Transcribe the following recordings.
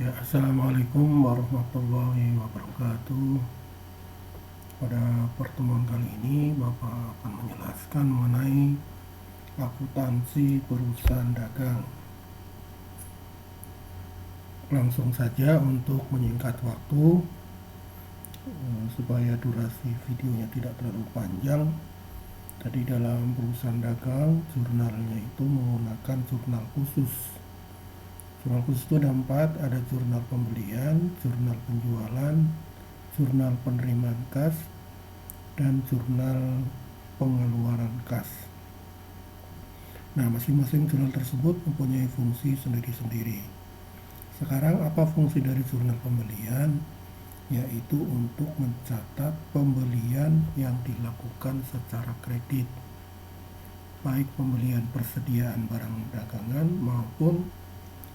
Ya, Assalamualaikum warahmatullahi wabarakatuh. Pada pertemuan kali ini, Bapak akan menjelaskan mengenai akuntansi perusahaan dagang. Langsung saja untuk menyingkat waktu, supaya durasi videonya tidak terlalu panjang. Tadi dalam perusahaan dagang, jurnalnya itu menggunakan jurnal khusus. Jurnal khusus itu ada 4, ada jurnal pembelian, jurnal penjualan, jurnal penerimaan kas, dan jurnal pengeluaran kas. Nah, masing-masing jurnal tersebut mempunyai fungsi sendiri-sendiri. Sekarang apa fungsi dari jurnal pembelian? Yaitu untuk mencatat pembelian yang dilakukan secara kredit, baik pembelian persediaan barang dagangan maupun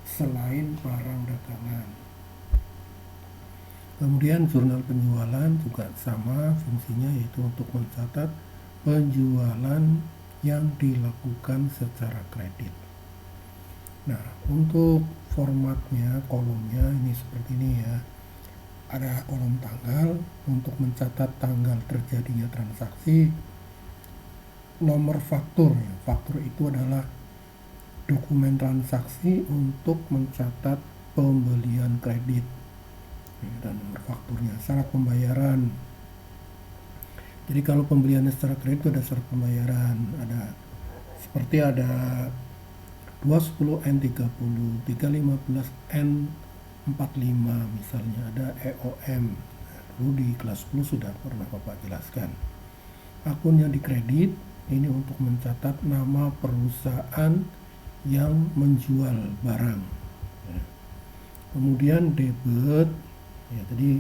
selain barang dagangan. Kemudian jurnal penjualan juga sama fungsinya, yaitu untuk mencatat penjualan yang dilakukan secara kredit. Nah, untuk formatnya, kolomnya ini seperti ini ya. Ada kolom tanggal untuk mencatat tanggal terjadinya transaksi. Nomor faktur, faktur itu adalah dokumen transaksi untuk mencatat pembelian kredit. Dan nomor fakturnya, syarat pembayaran. Jadi kalau pembeliannya secara kredit itu ada syarat pembayaran, ada seperti ada 210N30, 315N45 misalnya, ada EOM. Dulu di kelas 10 sudah pernah Bapak jelaskan. Akun yang dikredit ini untuk mencatat nama perusahaan yang menjual barang. Kemudian debit, ya tadi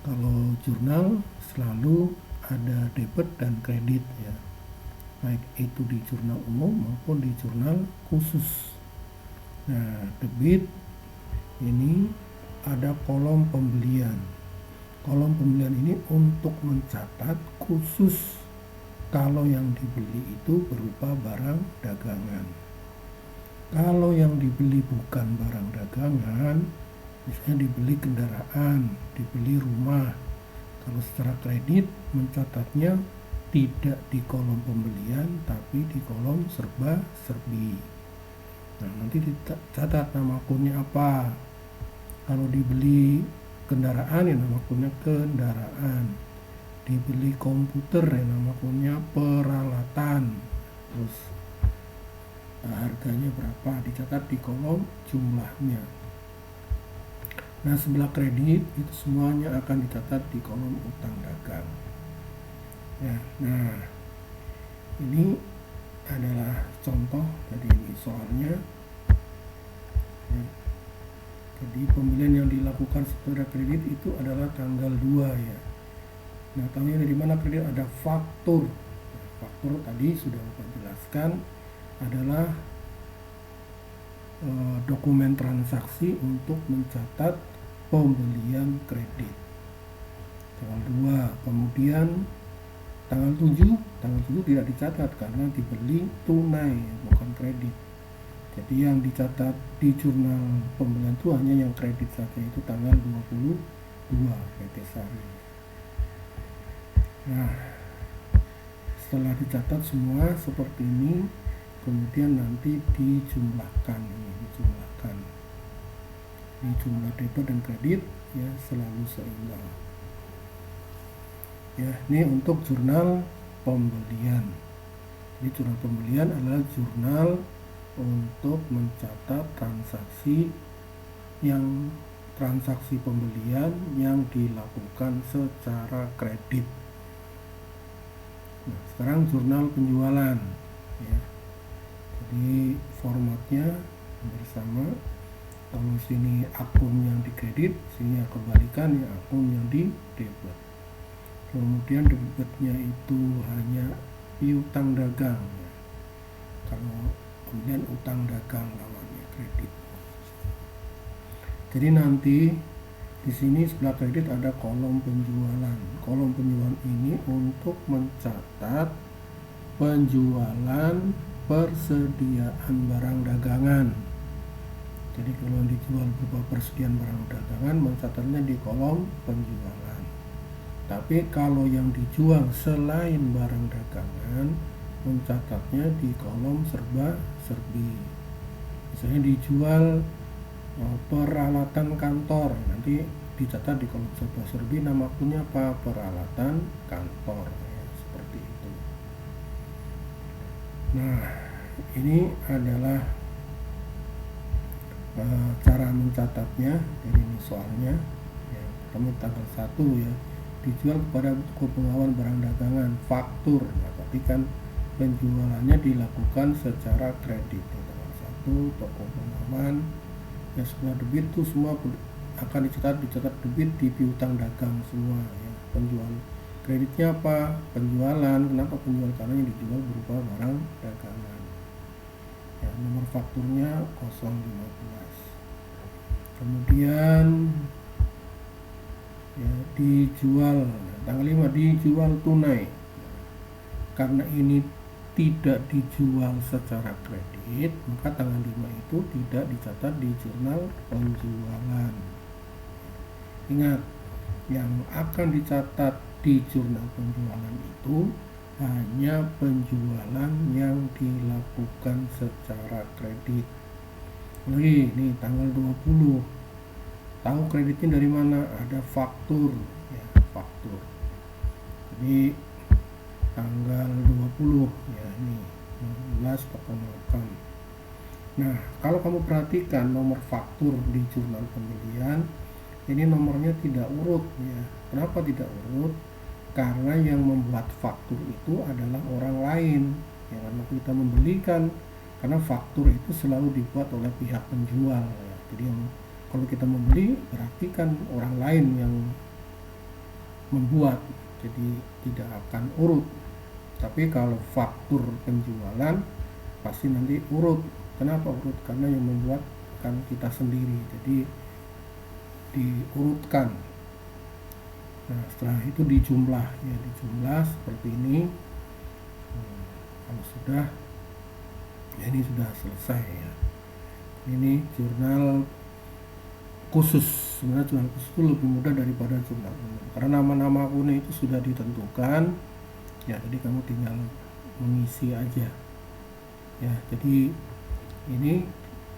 kalau jurnal selalu ada debit dan kredit ya, baik itu di jurnal umum maupun di jurnal khusus. Nah, debit ini ada kolom pembelian. Kolom pembelian ini untuk mencatat khusus kalau yang dibeli itu berupa barang dagangan. Kalau yang dibeli bukan barang dagangan, misalnya dibeli kendaraan, dibeli rumah, kalau secara kredit mencatatnya tidak di kolom pembelian tapi di kolom serba-serbi. Nah, nanti dicatat nama akunnya apa. Kalau dibeli kendaraan ya nama akunnya kendaraan, dibeli komputer ya nama akunnya peralatan, terus harganya berapa dicatat di kolom jumlahnya. Nah, sebelah kredit itu semuanya akan dicatat di kolom utang dagang ya. Nah, ini adalah contoh dari soalnya ya. Jadi pembelian yang dilakukan secara kredit itu adalah tanggal 2 ya. Nah, tahunya dari mana kredit? Ada faktur. Nah, faktur tadi sudah Bapak jelaskan adalah dokumen transaksi untuk mencatat pembelian kredit. Tanggal 2, kemudian tanggal 7 tidak dicatat karena dibeli tunai bukan kredit. Jadi yang dicatat di jurnal pembelian itu hanya yang kredit saja, itu tanggal 22 PT Sari. Nah, setelah dicatat semua seperti ini, kemudian nanti dijumlahkan di jumlah debit dan kredit ya, selalu seimbang ya. Ini untuk jurnal pembelian. Jadi jurnal pembelian adalah jurnal untuk mencatat transaksi pembelian yang dilakukan secara kredit. Nah, sekarang jurnal penjualan ya. Jadi formatnya bersama. Kalau sini akun yang di kredit, sini kebalikan ya, akun yang di debit. Kemudian debitnya itu hanya piutang dagang ya. Kalau kemudian utang dagang lawannya kredit. Jadi nanti di sini sebelah kredit ada kolom penjualan. Kolom penjualan ini untuk mencatat penjualan persediaan barang dagangan. Jadi kalau yang dijual berupa persediaan barang dagangan, mencatatnya di kolom penjualan. Tapi kalau yang dijual selain barang dagangan, mencatatnya di kolom serba-serbi. Misalnya dijual peralatan kantor, nanti dicatat di kolom serba-serbi, nama akunnya apa? Peralatan kantor, ya, seperti itu. Nah, ini adalah cara mencatatnya. Jadi ini soalnya ya, pertama tanggal 1 ya, dijual kepada toko pengawal barang dagangan, faktur. Nah, berarti kan penjualannya dilakukan secara kredit. Tanggal 1 toko pengawal ya, semua debit itu semua akan dicatat debit di piutang dagang semua ya. Penjual kreditnya apa? Penjualan. Kenapa penjual? Karena yang dijual berupa barang dagangan ya. Nomor fakturnya 015. Kemudian ya, dijual tanggal 5 dijual tunai. Karena ini tidak dijual secara kredit, maka tanggal 5 itu tidak dicatat di jurnal penjualan. Ingat, yang akan dicatat di jurnal penjualan itu hanya penjualan yang dilakukan secara kredit. Lagi nih tanggal 20, tahu kreditnya dari mana? Ada faktur ya, faktur. Jadi tanggal 20 ya, ini 15 toko makam. Nah, kalau kamu perhatikan nomor faktur di jurnal pembelian, ini nomornya tidak urut ya. Kenapa tidak urut? Karena yang membuat faktur itu adalah orang lain ya, karena kita membelikan. Karena faktur itu selalu dibuat oleh pihak penjual ya. Jadi kalau kita membeli berarti kan orang lain yang membuat, jadi tidak akan urut. Tapi kalau faktur penjualan pasti nanti urut. Kenapa urut? Karena yang membuat kan kita sendiri, jadi diurutkan. Nah, setelah itu dijumlah ya, dijumlah seperti ini. Kalau sudah ya, ini sudah selesai ya. Ini jurnal khusus. Sebenarnya jurnal khusus itu lebih mudah daripada jurnal umum karena nama-nama akunnya itu sudah ditentukan ya, jadi kamu tinggal mengisi aja ya. Jadi ini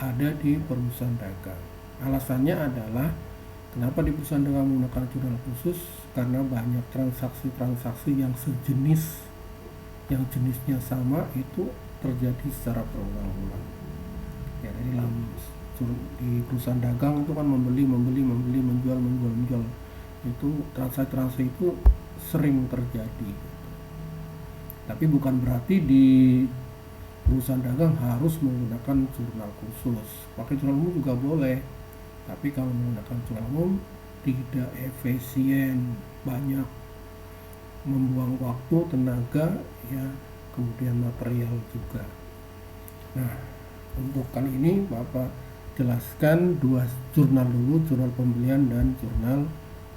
ada di perusahaan dagang. Alasannya adalah kenapa di perusahaan dagang menggunakan jurnal khusus, karena banyak transaksi-transaksi yang sejenis, yang jenisnya sama itu terjadi secara berulang-ulang ya. Jadi di perusahaan dagang itu kan membeli, menjual, itu transaksi itu sering terjadi. Tapi bukan berarti di perusahaan dagang harus menggunakan jurnal khusus. Pakai jurnal umum juga boleh, tapi kalau menggunakan jurnal umum tidak efisien, banyak membuang waktu, tenaga ya, kemudian material juga. Nah, untuk kali ini Bapak jelaskan 2 jurnal dulu, jurnal pembelian dan jurnal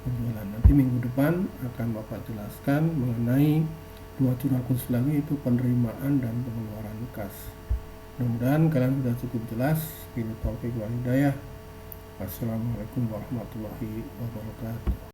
penjualan. Nanti minggu depan akan Bapak jelaskan mengenai 2 jurnal khusus lagi, itu penerimaan dan pengeluaran kas. Mudah-mudahan kalian sudah cukup jelas. Billahi taufiq wal hidayah. Wassalamualaikum warahmatullahi wabarakatuh.